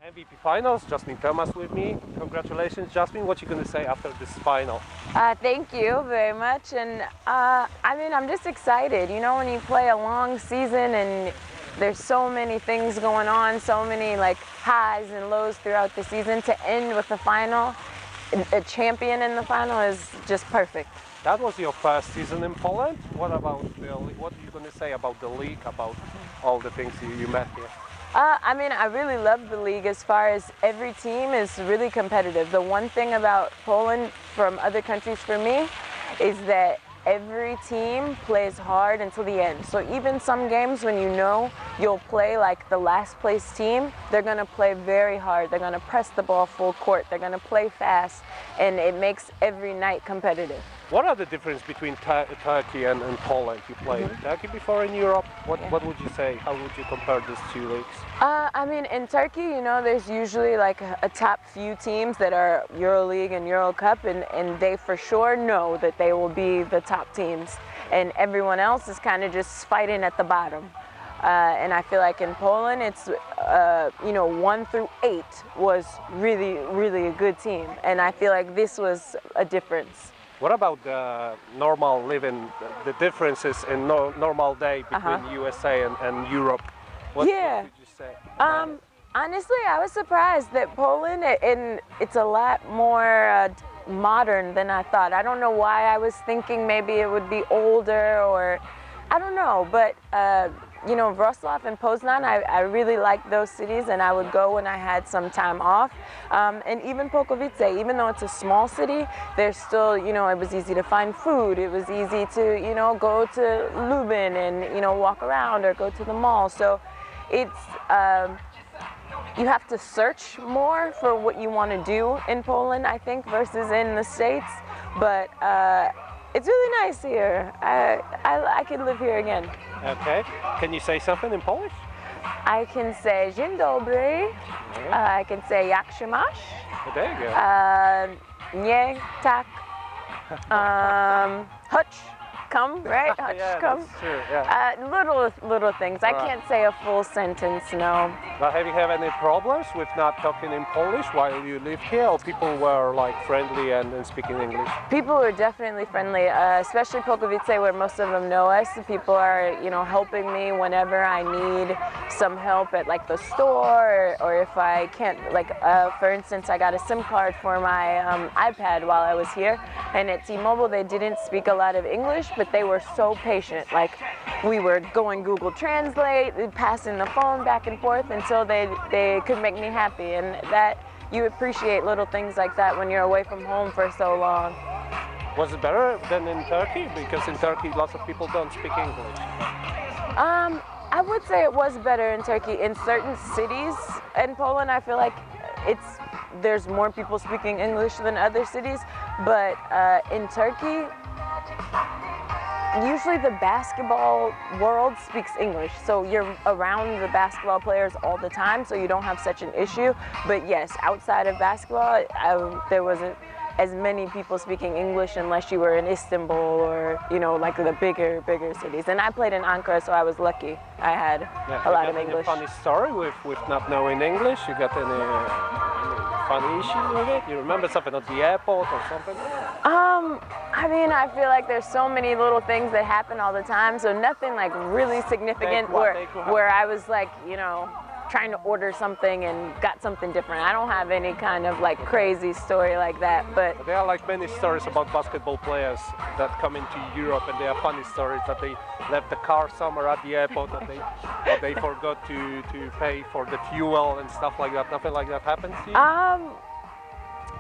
MVP finals, Jasmine Thomas with me. Congratulations, Jasmine. What are you going to say after this final? Thank you very much. And I mean, I'm just excited. You know, when you play a long season and there's so many things going on, so many like highs and lows throughout the season, to end with the final, a champion in the final is just perfect. That was your first season in Poland. What about the league? What are you going to say about the league, about all the things you met here? I mean, I really love the league as far as every team is really competitive. The one thing about Poland from other countries for me is that every team plays hard until the end. So even some games when you know you'll play like the last place team, they're going to play very hard. They're going to press the ball full court. They're going to play fast, and it makes every night competitive. What are the differences between Turkey and Poland? You played in Turkey before in Europe. What would you say? How would you compare these two leagues? I mean, in Turkey, you know, there's usually like a top few teams that are EuroLeague and Euro Cup, and they for sure know that they will be the top teams. And everyone else is kind of just fighting at the bottom. And I feel like in Poland, it's, you know, 1 through 8 was really, really a good team. And I feel like this was a difference. What about the normal living, the differences in normal day between USA and Europe? What would you say? Honestly, I was surprised that Poland, and it's a lot more modern than I thought. I don't know why. I was thinking maybe it would be older, or I don't know, but you know, Wrocław and Poznan, I really liked those cities, and I would go when I had some time off. And even Polkowice, even though it's a small city, there's still, you know, it was easy to find food. It was easy to, you know, go to Lubin and, you know, walk around or go to the mall. So it's, you have to search more for what you want to do in Poland, I think, versus in the States. But it's really nice here. I could live here again. Okay. Can you say something in Polish? I can say dzień dobry. I can say jak się masz. Well, there you go. Nie tak. Hutch. Come, right? Hutch, yeah, come. That's true, yeah. Little things. I can't say a full sentence, no. But have you had any problems with not talking in Polish while you lived here, or people were like friendly and speaking English? People were definitely friendly, especially Polkowice, where most of them know us. People are, you know, helping me whenever I need some help at like the store, or if I can't, like for instance, I got a SIM card for my iPad while I was here, and at T-Mobile they didn't speak a lot of English, but they were so patient. Like, we were going Google Translate, passing the phone back and forth until they could make me happy. And that, you appreciate little things like that when you're away from home for so long. Was it better than in Turkey? Because in Turkey lots of people don't speak English. I would say it was better in Turkey. In certain cities in Poland, I feel like there's more people speaking English than other cities. But in Turkey, usually the basketball world speaks English, so you're around the basketball players all the time, so you don't have such an issue. But yes, outside of basketball, there wasn't as many people speaking English unless you were in Istanbul or, you know, like the bigger cities. And I played in Ankara, so I was lucky. I had a lot of English. Funny story with not knowing English? You got any funny issues with it? You remember something at the airport or something? I mean, I feel like there's so many little things that happen all the time, so nothing like really significant where I was like, you know, trying to order something and got something different. I don't have any kind of like crazy story like that, but there are like many stories about basketball players that come into Europe, and they are funny stories that they left the car somewhere at the airport, that they forgot to pay for the fuel and stuff like that. Nothing like that happens to you?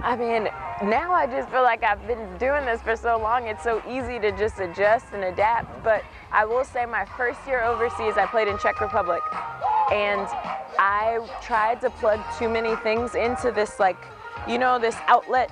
I mean, now I just feel like I've been doing this for so long, it's so easy to just adjust and adapt. But I will say my first year overseas, I played in Czech Republic. And I tried to plug too many things into this, like, you know, this outlet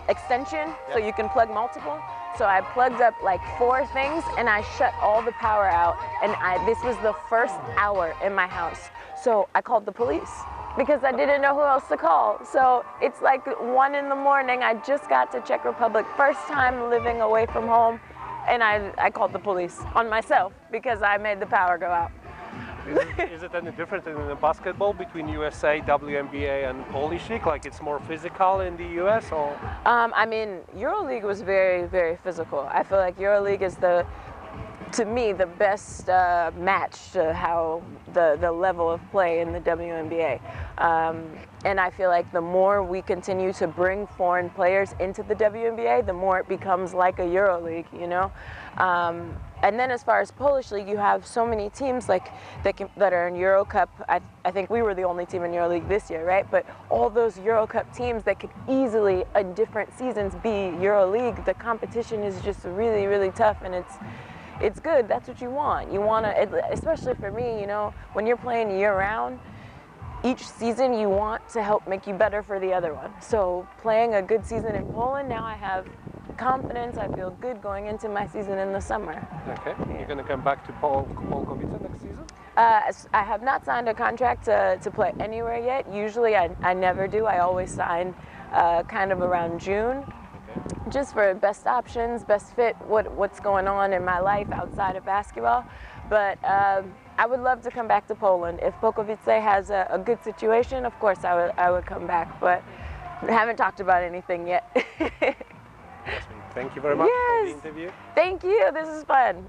extension, so you can plug multiple. So I plugged up like 4 things, and I shut all the power out. And this was the first hour in my house. So I called the police, because I didn't know who else to call. So it's like 1 in the morning, I just got to Czech Republic, first time living away from home, and I called the police on myself because I made the power go out. Is it any different in the basketball between USA, WNBA, and Polish league? Like it's more physical in the US, or? I mean, EuroLeague was very, very physical. I feel like EuroLeague is to me, the best match to how the level of play in the WNBA. And I feel like the more we continue to bring foreign players into the WNBA, the more it becomes like a EuroLeague, you know? And then as far as Polish League, you have so many teams like that are in Euro Cup. I think we were the only team in EuroLeague this year, right? But all those Euro Cup teams that could easily, in different seasons, be EuroLeague, the competition is just really, really tough, and it's good. That's what you want. You want to, especially for me, you know, when you're playing year-round, each season you want to help make you better for the other one. So playing a good season in Poland, now I have confidence. I feel good going into my season in the summer. Okay. Yeah. You're going to come back to Polkowice next season? I have not signed a contract to play anywhere yet. Usually I never do. I always sign kind of around June. Just for best options, best fit, what's going on in my life outside of basketball. But I would love to come back to Poland. If Polkowice has a good situation, of course I would come back, but I haven't talked about anything yet. Jasmine, thank you very much for the interview. Thank you, this is fun.